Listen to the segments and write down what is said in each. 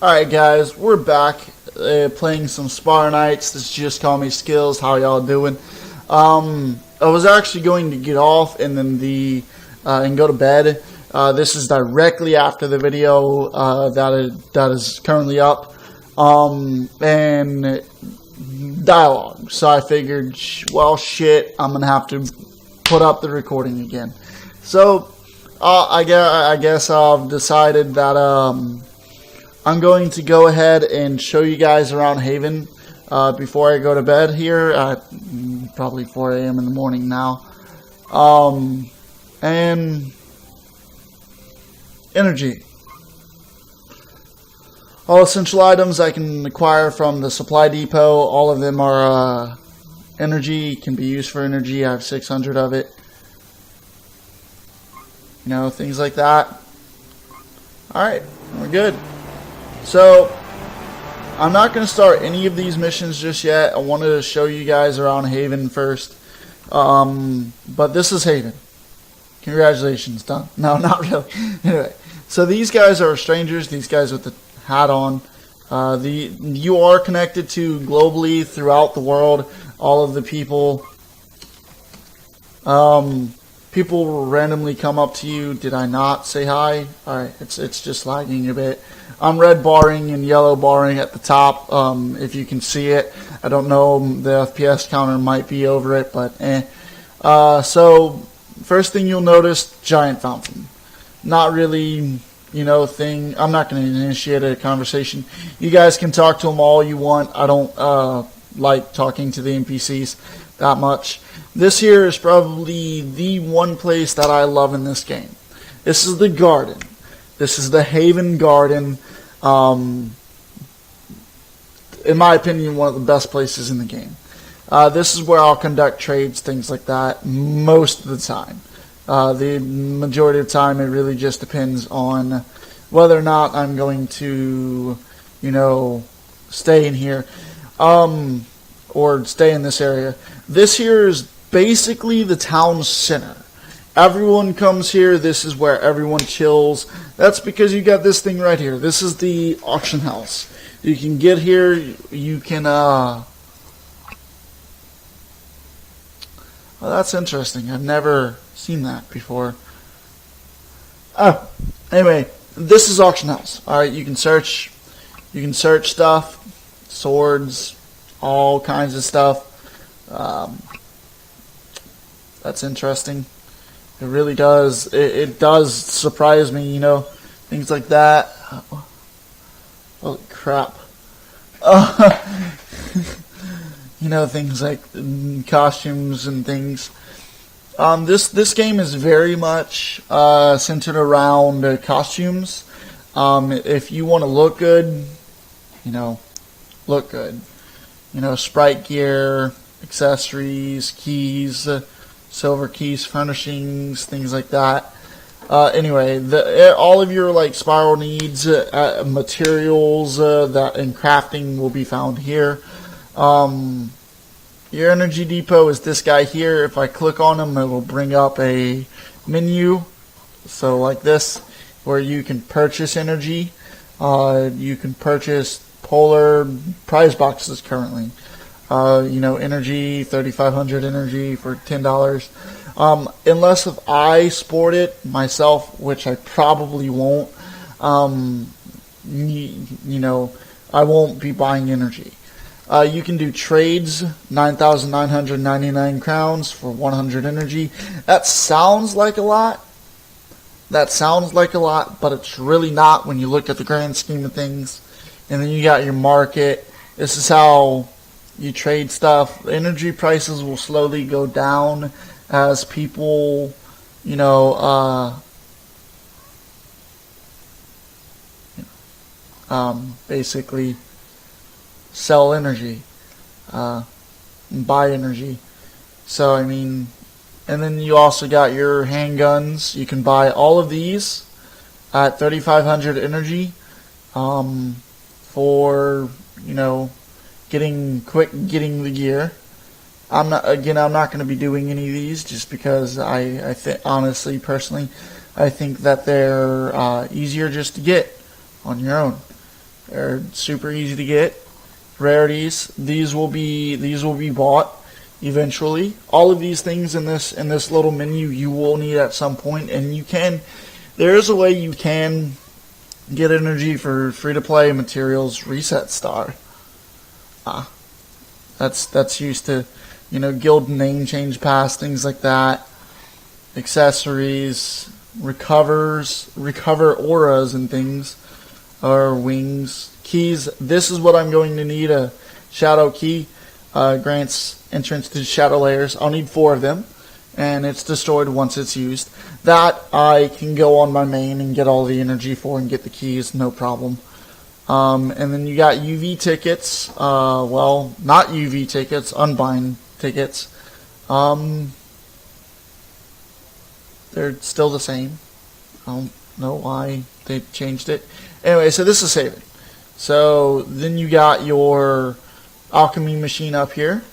Alright guys, we're back playing some Spar Knights. This is Just Call Me Skills. How y'all doing? I was actually going to get off and then and go to bed. This is directly after the video that is currently up. And dialogue. So I figured, well shit, I'm gonna have to put up the recording again. So I guess I've decided that I'm going to go ahead and show you guys around Haven before I go to bed here at probably 4 a.m. in the morning now. And energy. All essential items I can acquire from the supply depot. All of them are energy, can be used for energy. I have 600 of it. You know, things like that. Alright, we're good. So, I'm not going to start any of these missions just yet. I wanted to show you guys around Haven first. But this is Haven. Congratulations, done. No, not really. Anyway, so these guys are strangers. These guys with the hat on. You are connected to globally throughout the world. All of the people. People will randomly come up to you. Did I not say hi? Alright, it's just lagging a bit. I'm red barring and yellow barring at the top, if you can see it. I don't know, the FPS counter might be over it, but so, first thing you'll notice, giant fountain. Not really, you know, thing. I'm not going to initiate a conversation. You guys can talk to them all you want. I don't like talking to the NPCs that much. This here is probably the one place that I love in this game. This is the garden. This is the Haven Garden. In my opinion, one of the best places in the game. This is where I'll conduct trades, things like that, most of the time. The majority of the time, it really just depends on whether or not I'm going to, you know, stay in here, or stay in this area. This here is basically the town center. Everyone comes here. This is where everyone chills. That's because you got this thing right here. This is the auction house. You can get here. You can, well, that's interesting. I've never seen that before. Oh, anyway, this is auction house. Alright, you can search stuff, swords, all kinds of stuff. That's interesting. It really does. It does surprise me, you know, things like that. Holy crap. You know, things like costumes and things. This game is very much centered around costumes. If you want to look good, you know, look good. You know, sprite gear, accessories, keys, silver keys, furnishings, things like that. Anyway, all of your like spiral needs, materials that in crafting will be found here. Your energy depot is this guy here. If I click on him, it will bring up a menu. So like this, where you can purchase energy. You can purchase polar prize boxes currently. You know, energy, 3,500 energy for $10. Unless if I sport it myself, which I probably won't, you know, I won't be buying energy. You can do trades, 9,999 crowns for 100 energy. That sounds like a lot. But it's really not when you look at the grand scheme of things. And then you got your market. This is how you trade stuff. Energy prices will slowly go down as people, you know, basically sell energy, and buy energy. So, I mean, and then you also got your handguns. You can buy all of these at 3,500 energy, for, you know, getting the gear. I'm not going to be doing any of these just because I think, honestly, personally, I think that they're easier just to get on your own. They're super easy to get. Rarities. These will be bought eventually. All of these things in this little menu you will need at some point, and there is a way you can get energy for free to play materials. Reset star. That's used to, guild name change pass, things like that. Accessories, recover auras and things, or wings. Keys. This is what I'm going to need. A shadow key grants entrance to shadow layers. I'll need 4 of them, and it's destroyed once it's used. That I can go on my main and get all the energy for and get the keys, no problem. And then you got UV tickets. Well, not UV tickets, unbind tickets. They're still the same. I don't know why they changed it. Anyway, so this is saving. So then you got your alchemy machine up here.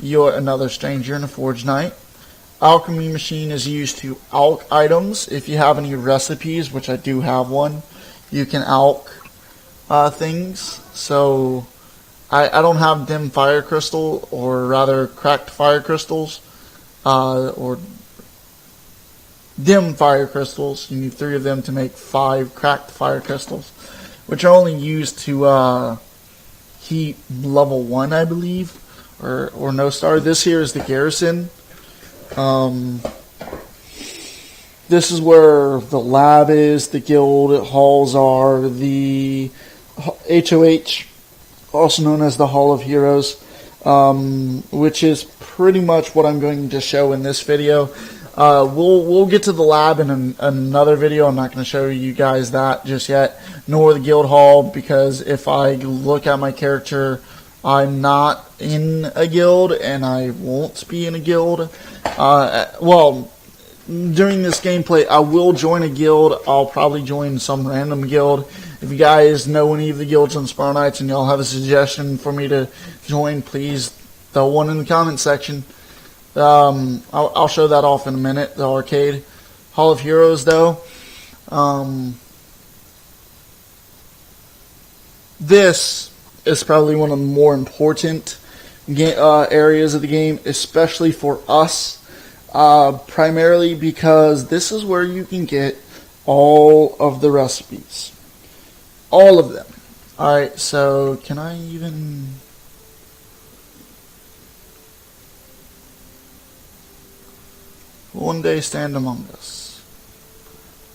You're another stranger in a Forge Knight. Alchemy machine is used to alch items. If you have any recipes, which I do have one, you can alch things. So I don't have dim fire crystal, or rather cracked fire crystals, or dim fire crystals. You need 3 of them to make 5 cracked fire crystals, which are only used to heat level 1, I believe, or no star. This here is the garrison. This is where the lab is, the guild halls are, the HOH, also known as the Hall of Heroes, which is pretty much what I'm going to show in this video. We'll get to the lab in another video. I'm not going to show you guys that just yet, nor the guild hall, because if I look at my character, I'm not in a guild, and I won't be in a guild. Well, during this gameplay, I will join a guild. I'll probably join some random guild. If you guys know any of the guilds on Sparrow Knights and y'all have a suggestion for me to join, please throw one in the comment section. I'll show that off in a minute, the arcade. Hall of Heroes, though. This is probably one of the more important areas of the game, especially for us. Primarily because this is where you can get all of the recipes. All of them. Alright, so can I even... One day stand among us.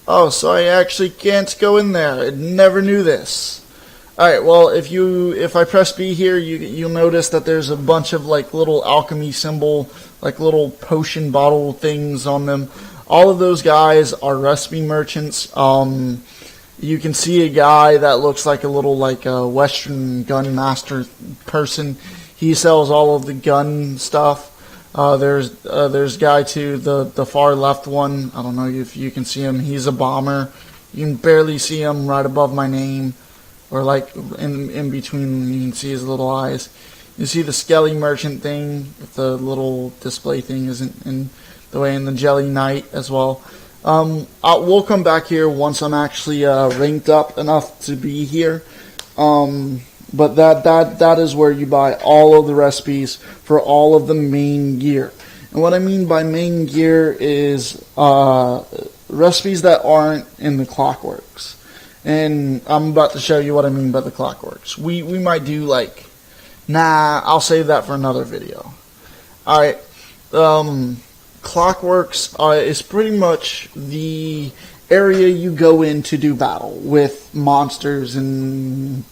Oh, so I actually can't go in there. I never knew this. Alright, well, if I press B here, you'll notice that there's a bunch of like little alchemy symbol, like little potion bottle things on them. All of those guys are recipe merchants. You can see a guy that looks like a little Western gun master person. He sells all of the gun stuff. There's guy to the far left one. I don't know if you can see him. He's a bomber. You can barely see him right above my name, or like in between. You can see his little eyes. You see the Skelly merchant thing. If the little display thing isn't in the way, in the Jelly Knight as well. We'll come back here once I'm actually ranked up enough to be here. But that is where you buy all of the recipes for all of the main gear. And what I mean by main gear is recipes that aren't in the Clockworks. And I'm about to show you what I mean by the Clockworks. We might do I'll save that for another video. Alright, Clockworks is pretty much the area you go in to do battle with monsters and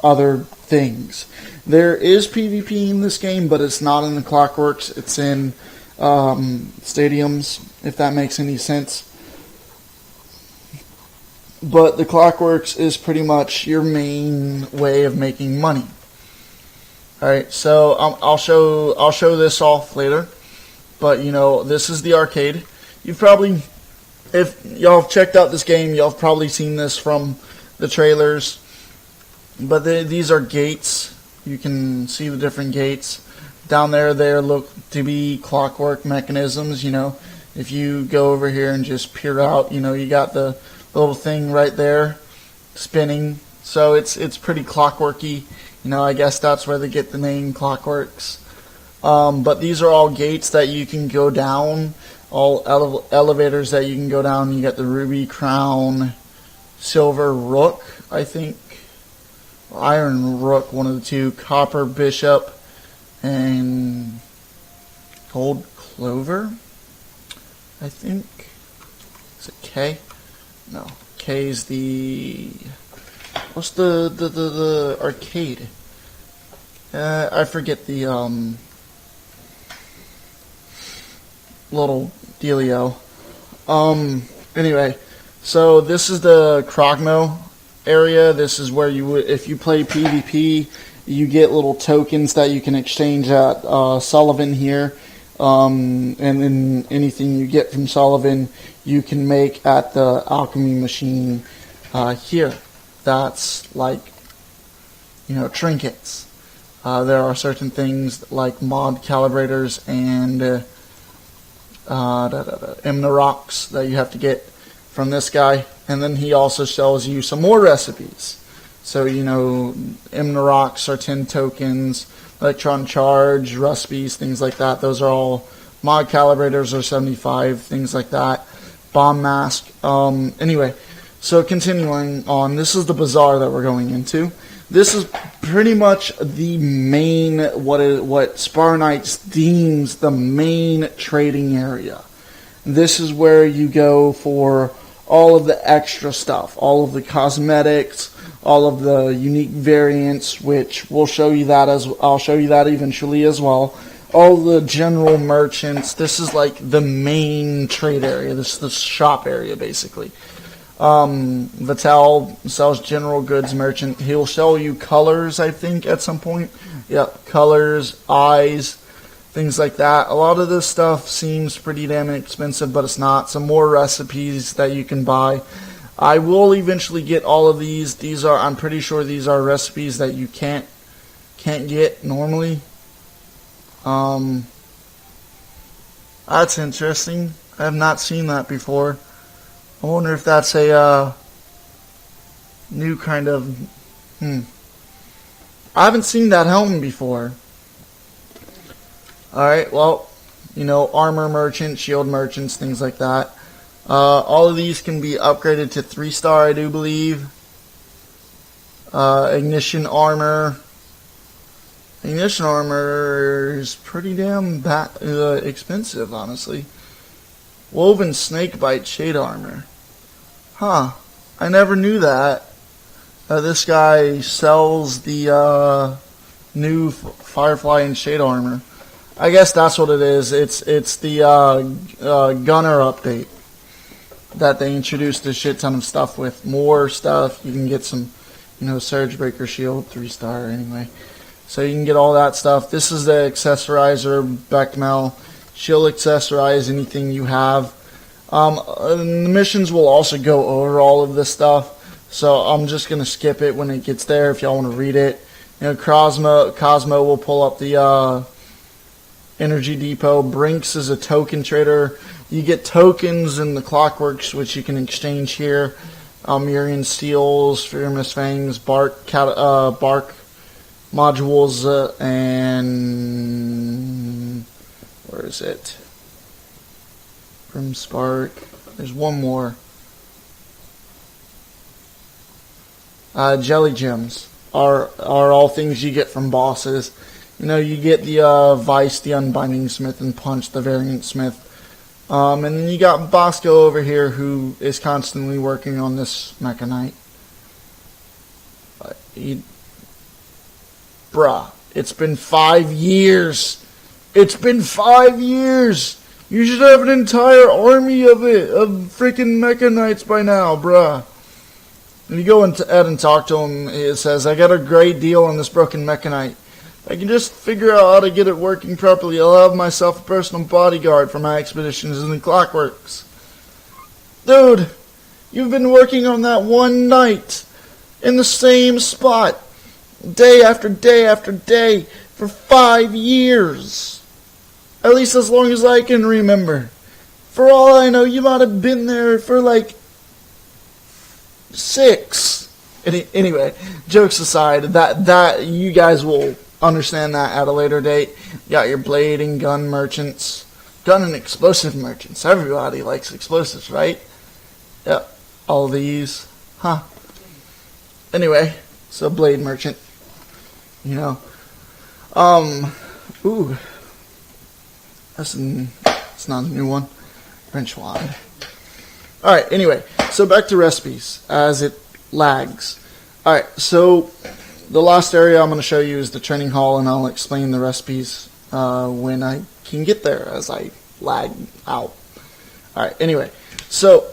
other things. There is PvP in this game, but it's not in the Clockworks. It's in stadiums, if that makes any sense. But the Clockworks is pretty much your main way of making money. Alright, so I'll show this off later. But this is the arcade. You've probably, if y'all have checked out this game, y'all have probably seen this from the trailers. But these are gates. You can see the different gates. Down there look to be clockwork mechanisms. If you go over here and just peer out, you got the little thing right there spinning. So it's pretty clockworky. I guess that's where they get the name Clockworks. But these are all gates that you can go down, all elevators that you can go down. You got the Ruby Crown, Silver Rook, I think, Iron Rook, one of the two, Copper Bishop, and Gold Clover, I think. Is it K? No, K is the... What's the arcade? I forget the little dealio. Anyway, so this is the Krogmo area. This is where you would, if you play PvP, you get little tokens that you can exchange at Sullivan here. And then anything you get from Sullivan, you can make at the alchemy machine here. That's like, trinkets. There are certain things like mod calibrators and Emna rocks that you have to get from this guy. And then he also sells you some more recipes. So, Emna rocks are 10 tokens, electron charge, recipes, things like that. Those are all mod calibrators are 75, things like that. Bomb mask. Anyway, so continuing on, this is the bazaar that we're going into. This is pretty much the main, what Spar Knights deems the main trading area. This is where you go for all of the extra stuff, all of the cosmetics, all of the unique variants, which we'll show you that I'll show you that eventually as well. All the general merchants. This is like the main trade area. This is the shop area basically. Vital sells general goods merchant. He'll sell you colors, I think, at some point. Yep, colors, eyes, things like that. A lot of this stuff seems pretty damn expensive, but it's not. Some more recipes that you can buy. I will eventually get all of these. These are, I'm pretty sure these are recipes that you can't get normally. That's interesting. I have not seen that before. I wonder if that's a new kind of... I haven't seen that helmet before. Alright, well, armor merchants, shield merchants, things like that. All of these can be upgraded to 3-star, I do believe. Ignition armor. Ignition armor is pretty damn expensive, honestly. Woven snakebite shade armor. Huh. I never knew that. This guy sells the new Firefly and shade armor. I guess that's what it is. It's the gunner update that they introduced a shit ton of stuff with. More stuff. You can get some, Surge Breaker shield, 3-star anyway. So you can get all that stuff. This is the accessorizer, Beckmel. She'll accessorize anything you have. The missions will also go over all of this stuff, so I'm just going to skip it when it gets there if y'all want to read it. Cosmo will pull up the Energy Depot. Brinks is a token trader. You get tokens in the Clockworks, which you can exchange here. Almerian Steels, Fearless Fangs, Bark modules, and... where is it? Grim Spark. There's one more. Jelly gems are all things you get from bosses. You get the Vice, the Unbinding Smith, and Punch, the Variant Smith. And then you got Bosco over here who is constantly working on this Mecha Knight. Bruh, it's been 5 years. It's been 5 years. You should have an entire army of freaking Mecha Knights by now, bruh. When you go and talk to him, it says, I got a great deal on this broken Mecha Knight. I can just figure out how to get it working properly. I'll have myself a personal bodyguard for my expeditions in the Clockworks. Dude, you've been working on that one night in the same spot, day after day after day, for 5 years. At least as long as I can remember. For all I know, you might have been there for like 6. Anyway, jokes aside, that you guys will understand that at a later date. You got your blade and gun merchants, gun and explosive merchants. Everybody likes explosives, right? Yep, all these, huh? Anyway, so blade merchant, you know, ooh, it's not a new one. Wrench wand. All right. Anyway, so back to recipes as it lags. All right. So the last area I'm going to show you is the training hall, and I'll explain the recipes when I can get there as I lag out. All right. Anyway, so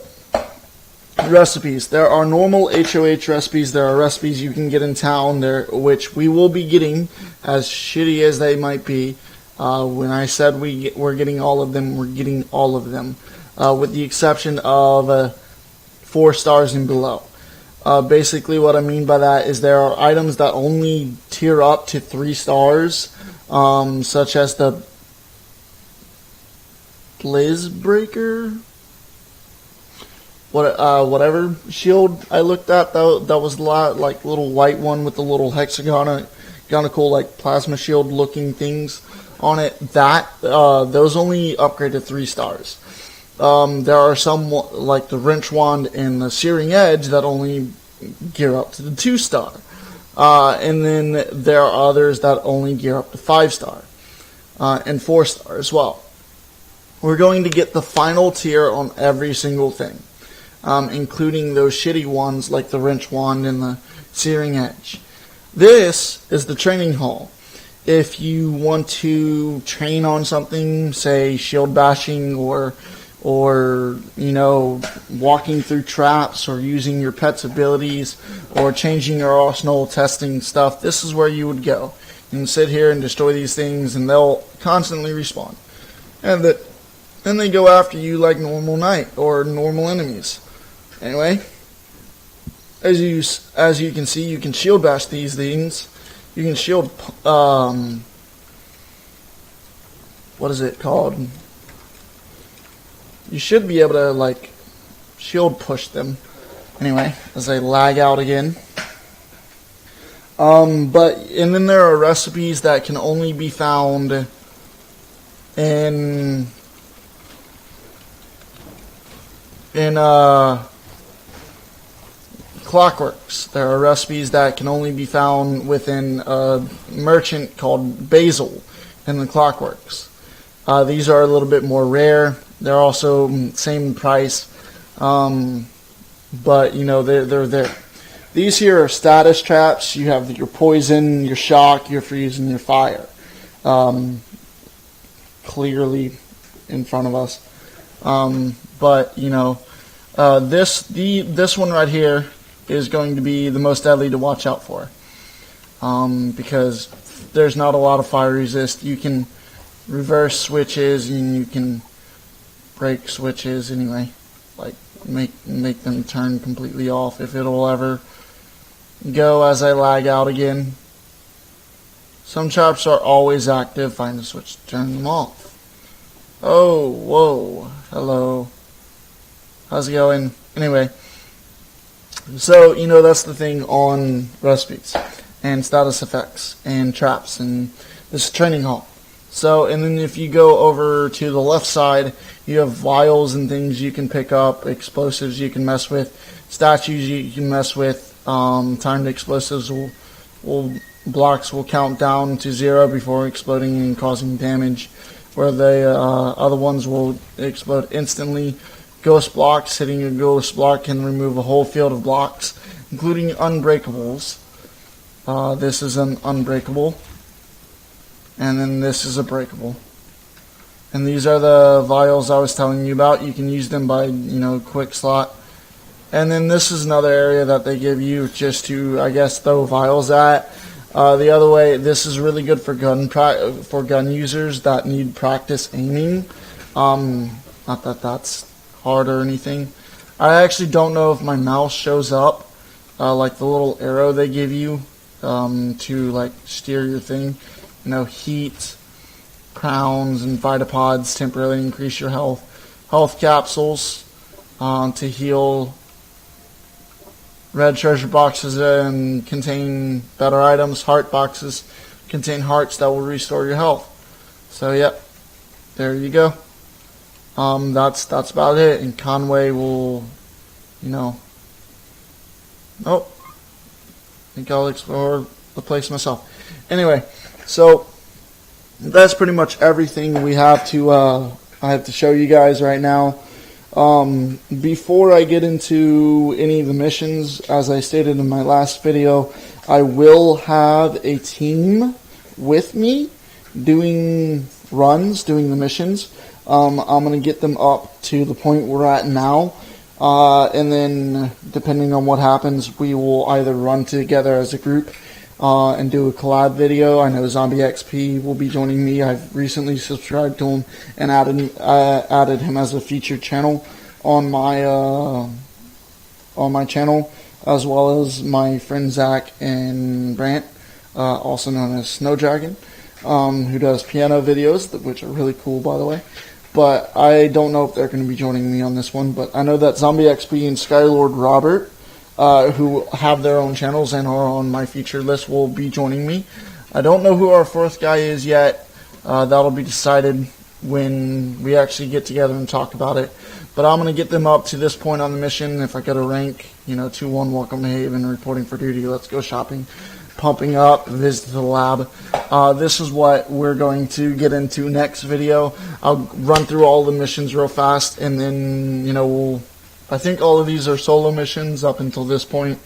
recipes. There are normal HOH recipes. There are recipes you can get in town there, which we will be getting, as shitty as they might be. When I said we're getting all of them, we're getting all of them, with the exception of 4 stars and below. Basically what I mean by that is there are items that only tier up to 3 stars, such as the Blizzbreaker, whatever shield I looked at, that was a lot, like little white one with the little hexagonal like plasma shield looking things on it. Those only upgrade to 3 stars. There are some like the wrench wand and the searing edge that only gear up to the 2 star, and then there are others that only gear up to 5 star and 4 star as well. We're going to get the final tier on every single thing, including those shitty ones like the wrench wand and the searing edge. This is the training hall. If you want to train on something, say shield bashing or you know, walking through traps or using your pet's abilities or changing your arsenal, testing stuff, this is where you would go. You can sit here and destroy these things and they'll constantly respawn. And then they go after you like normal knight or normal enemies. Anyway, as you can see, you can shield bash these things. You can shield, what is it called? You should be able to, like, shield push them. Anyway, as I lag out again. And then there are recipes that can only be found in Clockworks. There are recipes that can only be found within a merchant called Basil in the Clockworks. These are a little bit more rare. They're also same price, but you know they're there. These here are status traps. You have your poison, your shock, your freeze, and your fire. Clearly in front of us, but you know this one right here is going to be the most deadly to watch out for, because there's not a lot of fire resist. You can reverse switches and you can break switches anyway, like make them turn completely off if it'll ever go as I lag out again. Some traps are always active. Find the switch to turn them off. Oh, whoa, hello, how's it going? Anyway, so you know that's the thing on recipes and status effects and traps and this training hall. So, and then if you go over to the left side, you have vials and things you can pick up, explosives you can mess with, statues you can mess with. Timed explosives blocks will count down to 0 before exploding and causing damage, where the other ones will explode instantly. Ghost blocks, hitting a ghost block can remove a whole field of blocks, including unbreakables. This is an unbreakable. And then this is a breakable. And these are the vials I was telling you about. You can use them by, you know, quick slot. And then this is another area that they give you just to, I guess, throw vials at. The other way, this is really good for gun users that need practice aiming. Not that that's hard or anything. I actually don't know if my mouse shows up, like the little arrow they give you to like steer your thing. You know, heat, crowns, and vitapods temporarily increase your health. Health capsules to heal Red treasure boxes contain better items. Heart boxes contain hearts that will restore your health. So yep, there you go. That's about it. And Conway will, oh, I think I'll explore the place myself. Anyway, so that's pretty much everything we have to I have to show you guys right now. Before I get into any of the missions, as I stated in my last video, I will have a team with me doing runs, doing the missions. I'm going to get them up to the point we're at now, and then depending on what happens, we will either run together as a group and do a collab video. I know Zombie XP will be joining me. I've recently subscribed to him and added him as a featured channel on my channel, as well as my friend Zach and Brant, also known as Snow Dragon, who does piano videos, which are really cool, by the way. But I don't know if they're going to be joining me on this one. But I know that Zombie XP and Skylord Robert, who have their own channels and are on my featured list, will be joining me. I don't know who our fourth guy is yet. That'll be decided when we actually get together and talk about it. But I'm going to get them up to this point on the mission. If I get a rank, 2-1, welcome to Haven, reporting for duty, let's go shopping, pumping up, visit the lab. This is what we're going to get into next video. I'll run through all the missions real fast, and then, I think all of these are solo missions up until this point.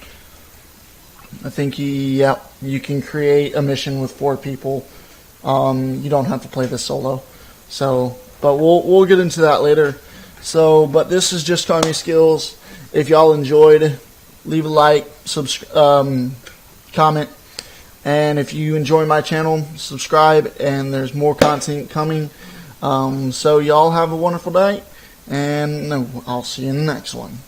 I think you can create a mission with 4 people. You don't have to play this solo. So, but we'll get into that later. So, but this is Just Call Me Skills. If y'all enjoyed, leave a like, comment, and if you enjoy my channel, subscribe, and there's more content coming. So y'all have a wonderful day, and I'll see you in the next one.